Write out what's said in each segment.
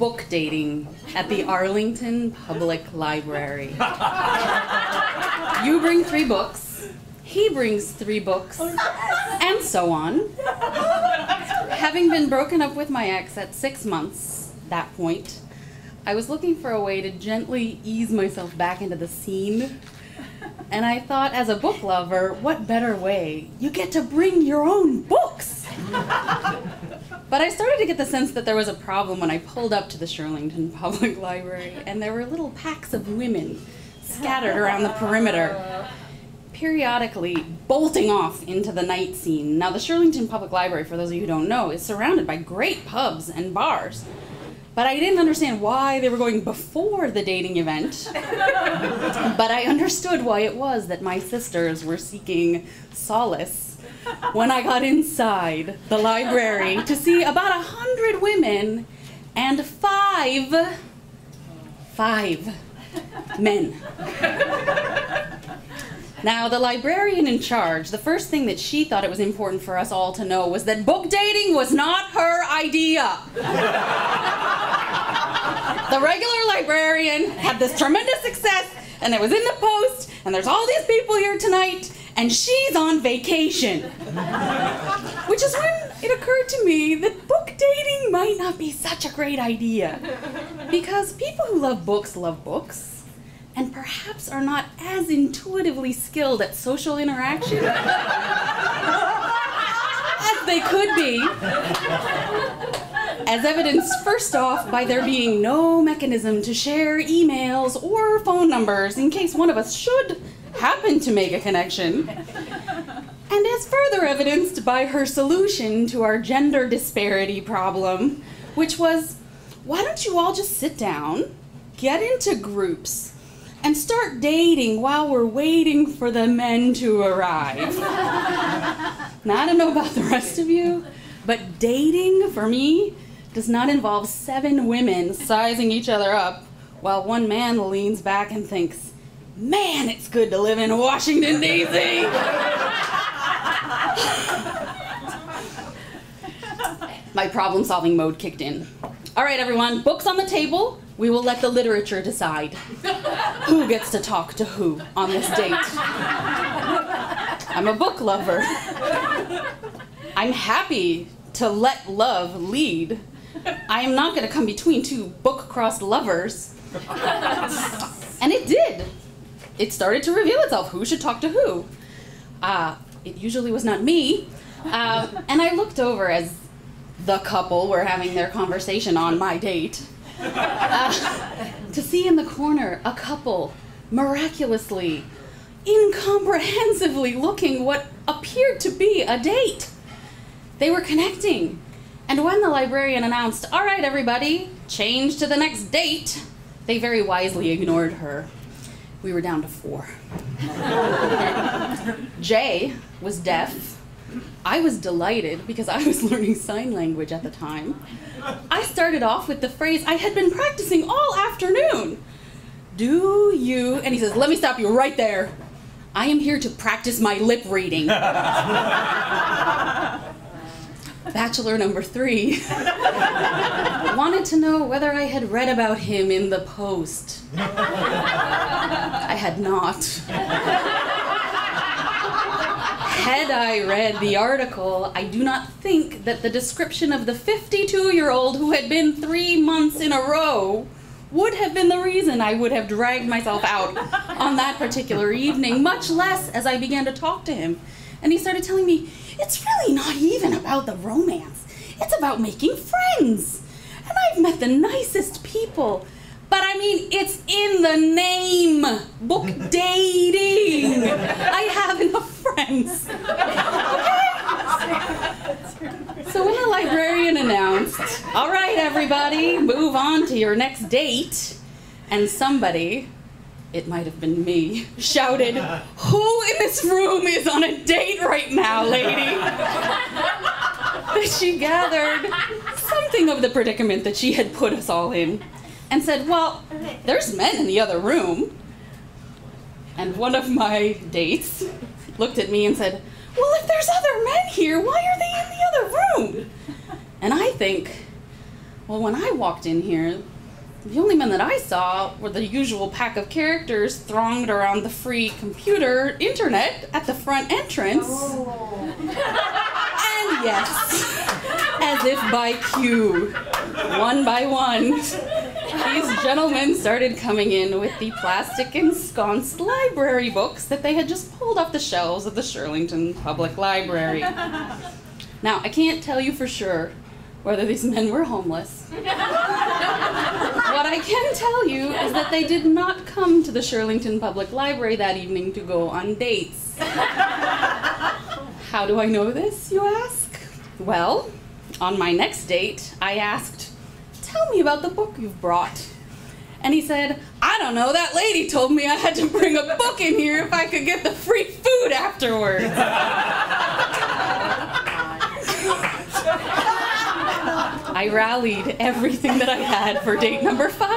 book dating at the Arlington Public Library. You bring 3 books, he brings 3 books, and so on. Having been broken up with my ex at 6 months, that point, I was looking for a way to gently ease myself back into the scene. And I thought, as a book lover, what better way? You get to bring your own books! But I started to get the sense that there was a problem when I pulled up to the Arlington Public Library, and there were little packs of women scattered around the perimeter, periodically bolting off into the night scene. Now, the Arlington Public Library, for those of you who don't know, is surrounded by great pubs and bars. But I didn't understand why they were going before the dating event. But I understood why it was that my sisters were seeking solace when I got inside the library to see about 100 women and 5 men. Now, the librarian in charge, the first thing that she thought it was important for us all to know was that book dating was not her idea. The regular librarian had this tremendous success, and it was in the Post, and there's all these people here tonight, and she's on vacation. Which is when it occurred to me that book dating might not be such a great idea. Because people who love books, and perhaps are not as intuitively skilled at social interaction as they could be. As evidenced, first off, by there being no mechanism to share emails or phone numbers in case one of us should happen to make a connection. And as further evidenced by her solution to our gender disparity problem, which was, why don't you all just sit down, get into groups, and start dating while we're waiting for the men to arrive. Now, I don't know about the rest of you, but dating, for me, does not involve 7 women sizing each other up while one man leans back and thinks, man, it's good to live in Washington, D.C. My problem-solving mode kicked in. All right, everyone, books on the table. We will let the literature decide who gets to talk to who on this date. I'm a book lover. I'm happy to let love lead. I am not going to come between 2 book-crossed lovers. And it did. It started to reveal itself who should talk to who. It usually was not me. And I looked over as the couple were having their conversation on my date. To see in the corner a couple miraculously, incomprehensibly looking what appeared to be a date. They were connecting. And when the librarian announced, all right, everybody, change to the next date, they very wisely ignored her. We were down to 4. Jay was deaf. I was delighted because I was learning sign language at the time. I started off with the phrase I had been practicing all afternoon. Do you, and he says, let me stop you right there. I am here to practice my lip reading. Bachelor number 3 wanted to know whether I had read about him in the Post. I had not. Had I read the article, I do not think that the description of the 52-year-old who had been 3 months in a row would have been the reason I would have dragged myself out on that particular evening, much less as I began to talk to him. And he started telling me, it's really not even about the romance. It's about making friends. And I've met the nicest people. But I mean, it's in the name. Book dating. I have enough friends. Okay? So when the librarian announced, all right, everybody, move on to your next date, and somebody, it might have been me, shouted, who in this room is on a date right now, lady? That she gathered something of the predicament that she had put us all in. And said, well, there's men in the other room. And one of my dates looked at me and said, well, if there's other men here, why are they in the other room? And I think, Well, when I walked in here, the only men that I saw were the usual pack of characters thronged around the free computer internet at the front entrance. Oh. And yes, as if by cue, one by one, these gentlemen started coming in with the plastic ensconced library books that they had just pulled off the shelves of the Shirlington Public Library. Now, I can't tell you for sure whether these men were homeless. What I can tell you is that they did not come to the Shirlington Public Library that evening to go on dates. How do I know this, you ask? Well, on my next date, I asked, "Tell me about the book you've brought." And he said, "I don't know, that lady told me I had to bring a book in here if I could get the free food afterwards." I rallied everything that I had for date number 5.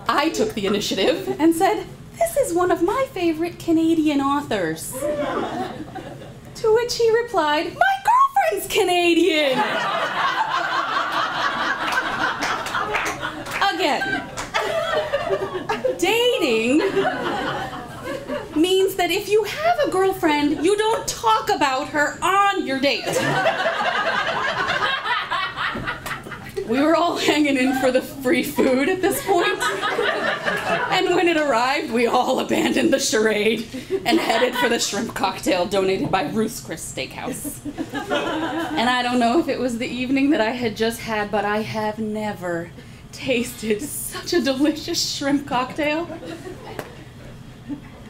I took the initiative and said, "This is one of my favorite Canadian authors." To which he replied, "My girlfriend's Canadian!" Again, dating means that if you have a girlfriend, you don't talk about her on your date. We were all hanging in for the free food at this point. And when it arrived, we all abandoned the charade and headed for the shrimp cocktail donated by Ruth's Chris Steakhouse. And I don't know if it was the evening that I had just had, but I have never tasted such a delicious shrimp cocktail.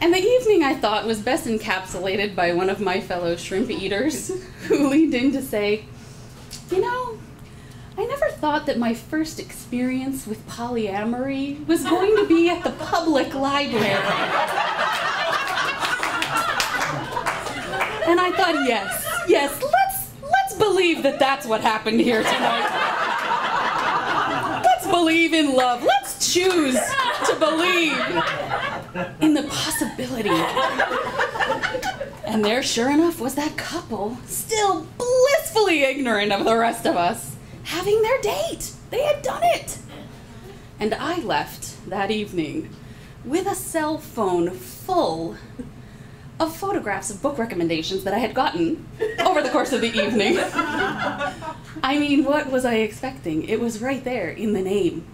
And the evening, I thought, was best encapsulated by one of my fellow shrimp eaters who leaned in to say, "You know, I never thought that my first experience with polyamory was going to be at the public library." And I thought, yes, let's believe that that's what happened here tonight. Let's believe in love. Let's choose to believe in the possibility. And there, sure enough, was that couple, still blissfully ignorant of the rest of us, having their date. They had done it. And I left that evening with a cell phone full of photographs of book recommendations that I had gotten over the course of the evening. I mean, what was I expecting? It was right there in the name.